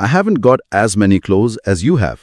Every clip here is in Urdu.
I haven't got as many clothes as you have.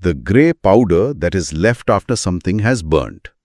The grey powder that is left after something has burnt.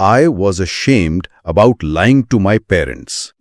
I was ashamed about lying to my parents.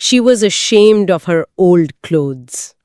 She was ashamed of her old clothes.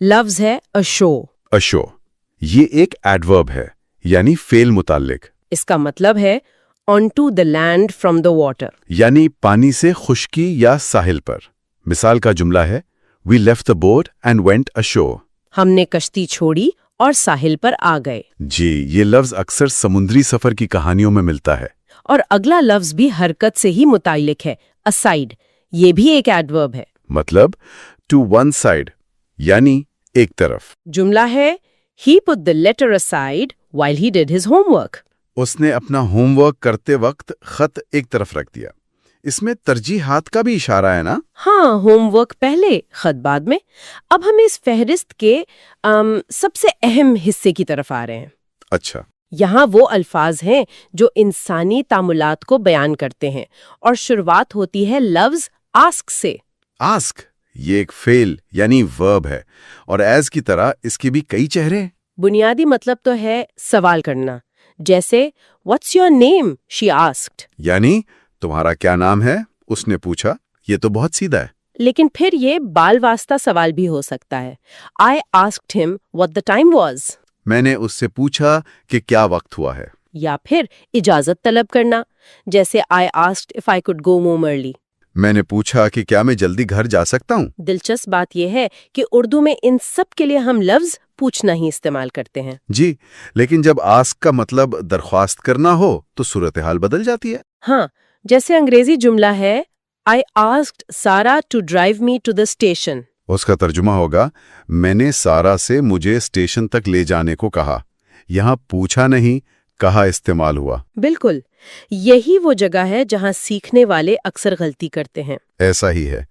لفظ ہے اشو. اشو یہ ایک ایڈورب ہے یعنی فعل متعلق. اس کا مطلب ہے onto the land from the water. یعنی پانی سے خشکی یا ساحل پر. مثال کا جملہ ہے We left the boat and went ashore. ہم نے کشتی چھوڑی اور ساحل پر آ گئے. جی یہ لفظ اکثر سمندری سفر کی کہانیوں میں ملتا ہے. اور اگلا لفظ بھی حرکت سے ہی متعلق ہے aside. یہ بھی ایک ایڈورب ہے. مطلب to one side یعنی ایک طرف. جملہ ہے he put the letter aside while he did his homework. اس نے اپنا ہوم ورک کرتے وقت خط ایک طرف رکھ دیا. اس میں ترجیحات کا بھی اشارہ ہے نا؟ ہاں، ہوم ورک پہلے خط بعد میں. اب ہم اس فہرست کے سب سے اہم حصے کی طرف آ رہے ہیں. اچھا. یہاں وہ الفاظ ہیں جو انسانی تعاملات کو بیان کرتے ہیں اور شروعات ہوتی ہے لفظ آسک سے. آسک یہ ایک فعل یعنی ورب ہے اور ایز کی طرح اس کے بھی کئی چہرے ہیں. بنیادی مطلب تو ہے سوال کرنا، جیسے What's your name? She asked. یعنی تمہارا کیا نام ہے؟ اس نے پوچھا. یہ تو بہت سیدھا ہے. لیکن پھر یہ بال واسطہ سوال بھی ہو سکتا ہے. I asked him what the time was. میں نے اس سے پوچھا کہ کیا وقت ہوا ہے. یا پھر اجازت طلب کرنا، جیسے I asked if I could go home early. میں نے پوچھا کہ کیا میں جلدی گھر جا سکتا ہوں. دلچسپ بات یہ ہے کہ اردو میں ان سب کے لیے ہم لفظ پوچھنا ہی استعمال کرتے ہیں. جی لیکن جب آسک کا مطلب درخواست کرنا ہو تو صورتحال بدل جاتی ہے. ہاں، جیسے انگریزی جملہ ہے I asked Sarah to drive me to the station. اس کا ترجمہ ہوگا میں نے سارا سے مجھے اسٹیشن تک لے جانے کو کہا. یہاں پوچھا نہیں کہا استعمال ہوا. بالکل، یہی وہ جگہ ہے جہاں سیکھنے والے اکثر غلطی کرتے ہیں. ایسا ہی ہے.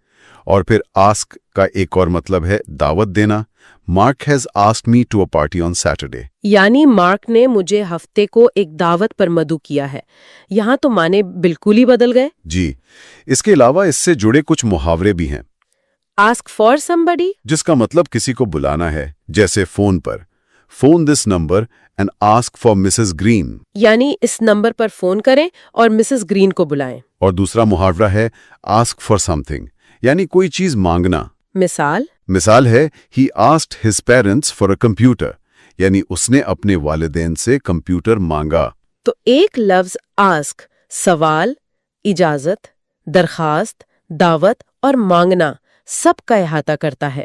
اور پھر آسک کا ایک اور مطلب ہے دعوت دینا. Mark has asked me to a party on Saturday. یعنی مارک نے مجھے ہفتے کو ایک دعوت پر مدعو کیا ہے. یہاں تو معنی بالکل ہی بدل گئے. جی اس کے علاوہ اس سے جڑے کچھ محاورے بھی ہیں. آسک فار somebody جس کا مطلب کسی کو بلانا ہے، جیسے phone per phone this number and ask for Mrs green. یعنی اس نمبر پر فون کریں اور مسز گرین کو بلائیں. اور دوسرا محاورہ ہے آسک فار سم تھنگ یعنی کوئی چیز مانگنا. مثال ہے ہی asked his parents for a computer یعنی اس نے اپنے والدین سے کمپیوٹر مانگا. تو ایک لفظ آسک سوال، اجازت، درخواست، دعوت اور مانگنا سب کا احاطہ کرتا ہے.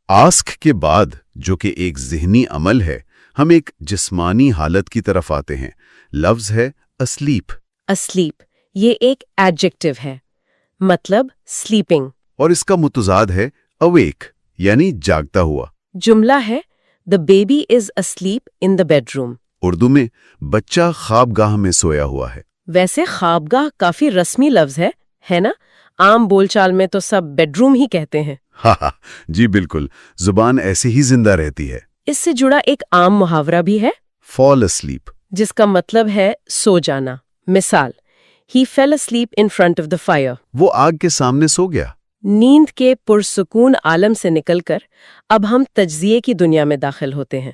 آسک کے بعد جو کہ ایک ذہنی عمل ہے ہم ایک جسمانی حالت کی طرف آتے ہیں. لفظ ہے اسلیپ. اسلیپ یہ ایک ایڈجیکٹو ہے، مطلب سلیپنگ. اور اس کا متضاد ہے اویک یعنی جاگتا ہوا. جملہ ہے The baby is asleep in the bedroom. Urdu میں بچہ خوابگاہ میں سویا ہوا ہے. ویسے خوابگاہ کافی رسمی لفظ ہے نا؟ عام بول چال میں تو سب بیڈ روم ہی کہتے ہیں. ہاں جی بالکل، زبان ایسے ہی زندہ رہتی ہے. اس سے جڑا ایک عام محاورہ بھی ہے فال اسلیپ، جس کا مطلب ہے سو جانا. مثال He fell asleep in front of the fire. وہ آگ کے سامنے سو گیا. نیند کے پرسکون عالم سے نکل کر اب ہم تجزیے کی دنیا میں داخل ہوتے ہیں.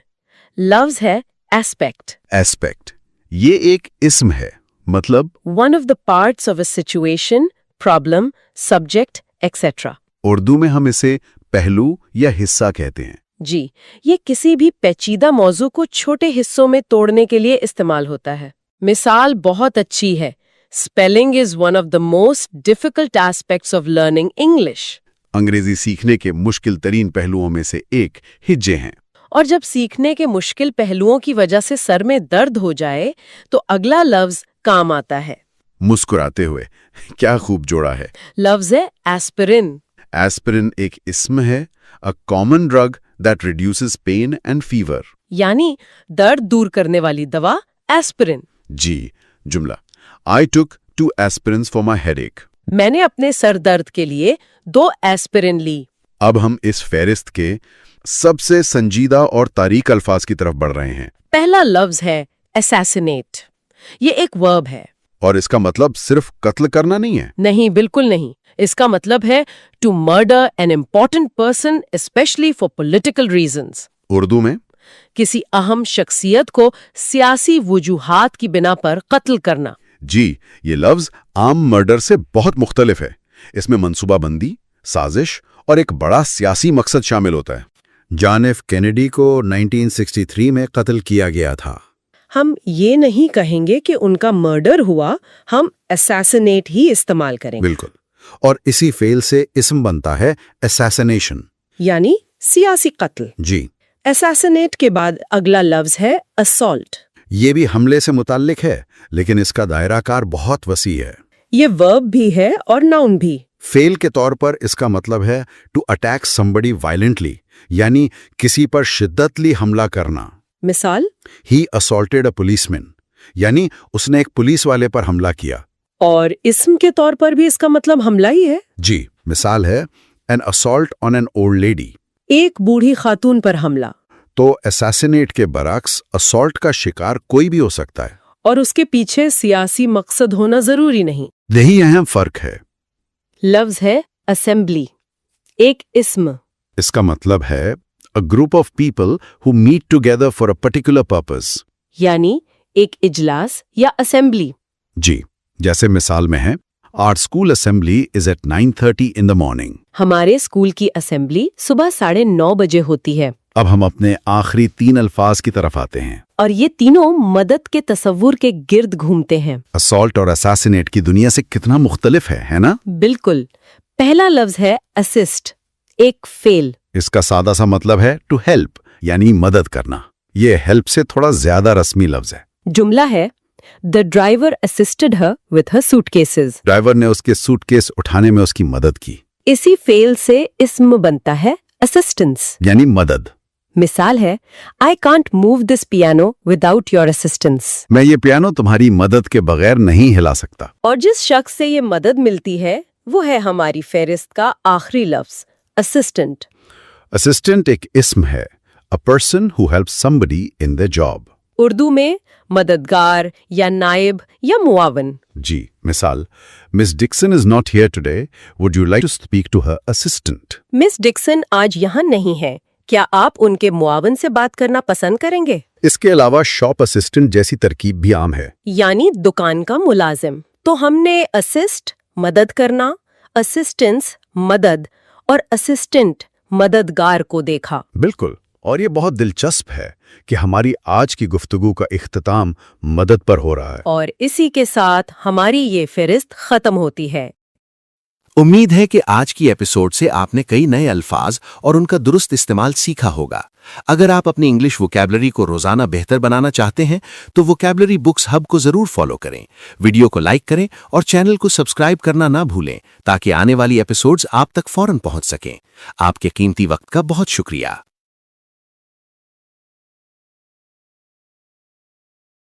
لفظ ہے ایسپیکٹ. ایسپیکٹ یہ ایک اسم ہے، مطلب One of the parts of a situation, problem, subject, etc. Urdu میں ہم اسے پہلو یا حصہ کہتے ہیں. جی، یہ کسی بھی پیچیدہ موضوع کو چھوٹے حصوں میں توڑنے کے لیے استعمال ہوتا ہے. مثال بہت اچھی ہے. Spelling is one of the most difficult aspects of learning English. انگریزی سیکھنے کے مشکل ترین پہلوؤں میں سے ایک ہجے ہیں. اور جب سیکھنے کے مشکل پہلوؤں کی وجہ سے سر میں درد ہو جائے تو اگلا لفظ کام آتا ہے. مسکراتے ہوئے کیا خوب جوڑا ہے. لفظ ہے ایسپرین. ایسپرین ایک اسم ہے، a common drug that reduces pain and fever. یعنی درد دور کرنے والی دوا ایسپرین. جی جملہ I took 2 aspirins for my headache. میں نے اپنے سر درد کے لیے 2 ایسپرین لی. اب ہم اس فہرست کے سب سے سنجیدہ اور تاریک الفاظ کی طرف بڑھ رہے ہیں. پہلا لفظ ہے assassinate. یہ ایک ورب ہے. اور اس کا مطلب صرف قتل کرنا نہیں ہے. نہیں، بالکل نہیں. اس کا مطلب ہے to murder an important person especially for political reasons. Urdu میں کسی اہم شخصیت کو سیاسی وجوہات کی بنا پر قتل کرنا. جی یہ لفظ عام مرڈر سے بہت مختلف ہے. اس میں منصوبہ بندی، سازش اور ایک بڑا سیاسی مقصد شامل ہوتا ہے. جان ایف کینیڈی کو 1963 میں قتل کیا گیا تھا۔ ہم یہ نہیں کہیں گے کہ ان کا مرڈر ہوا، ہم اساسینیٹ ہی استعمال کریں گے۔ بالکل، اور اسی فعل سے اسم بنتا ہے اساسینیشن، یعنی سیاسی قتل۔ جی۔ اساسینیٹ کے بعد اگلا لفظ ہے اسالٹ۔ یہ بھی حملے سے متعلق ہے، لیکن اس کا دائرہ کار بہت وسیع ہے۔ یہ ورب بھی ہے اور ناؤن بھی۔ فعل کے طور پر اس کا مطلب ہے ٹو اٹیک somebody violently، یعنی کسی پر شدتلی حملہ کرنا۔ مثال، He assaulted a policeman، یعنی اس نے ایک پولیس والے پر حملہ کیا۔ اور اسم کے طور پر بھی اس کا مطلب حملہ ہی ہے۔ جی، مثال ہے an assault on an old lady۔ ایک بوڑھی خاتون پر حملہ۔ تو assassinate کے برعکس assault کا شکار کوئی بھی ہو سکتا ہے، اور اس کے پیچھے سیاسی مقصد ہونا ضروری نہیں۔ یہی اہم فرق ہے۔ لفظ ہے اسمبلی، ایک اسم۔ اس کا مطلب ہے a group of people who meet together for a particular purpose۔ یعنی ایک اجلاس یا اسمبلی۔ جی، جیسے مثال میں ہے our school assembly is at 9:30 in the morning۔ ہمارے اسکول کی اسمبلی صبح 9:30 بجے ہوتی ہے۔ اب ہم اپنے آخری 3 الفاظ کی طرف آتے ہیں۔ اور یہ تینوں مدد کے تصور کے گرد گھومتے ہیں۔ assault اور assassinate کی دنیا سے کتنا مختلف ہے نا؟ بالکل۔ پہلا لفظ ہے اسسٹ، ایک فعل۔ اس کا سادہ سا مطلب ہے ٹو ہیلپ، یعنی مدد کرنا۔ یہ ہیلپ سے تھوڑا زیادہ رسمی لفظ ہے۔ جملہ ہے The driver assisted her with her suitcases۔ Driver نے اس کے سوٹ کیس اٹھانے میں اس کی مدد کی، اسی فعل سے اسم بنتا ہے assistance۔ یعنی مدد۔ مثال ہے I can't move this piano without your assistance۔ میں یہ پیانو تمہاری مدد کے بغیر نہیں ہلا سکتا۔ اور جس شخص سے یہ مدد ملتی ہے وہ ہے ہماری فہرست کا آخری لفظ assistant۔ اسسٹنٹ ایک اسم ہے، a person who helps somebody in their job۔ Urdu میں مددگار یا نائب یا معاون۔ جی، مثال Miss Dixon is not here today. Would you like to speak to her assistant؟ Miss Dixon آج یہاں نہیں ہے، کیا آپ ان کے معاون سے بات کرنا پسند کریں گے؟ اس کے علاوہ شاپ اسسٹنٹ جیسی ترکیب بھی عام ہے۔ یعنی دکان کا ملازم۔ تو ہم نے اسسٹ مدد کرنا، اسسٹنس مدد اور اسسٹنٹ مددگار کو دیکھا۔ بالکل، اور یہ بہت دلچسپ ہے کہ ہماری آج کی گفتگو کا اختتام مدد پر ہو رہا ہے۔ اور اسی کے ساتھ ہماری یہ فہرست ختم ہوتی ہے۔ امید ہے کہ آج کی ایپیسوڈ سے آپ نے کئی نئے الفاظ اور ان کا درست استعمال سیکھا ہوگا۔ اگر آپ اپنی انگلش ووکیبلری کو روزانہ بہتر بنانا چاہتے ہیں تو ووکیبلری بکس ہب کو ضرور فالو کریں، ویڈیو کو لائک کریں اور چینل کو سبسکرائب کرنا نہ بھولیں تاکہ آنے والی ایپیسوڈز آپ تک فوراً پہنچ سکیں۔ آپ کے قیمتی وقت کا بہت شکریہ۔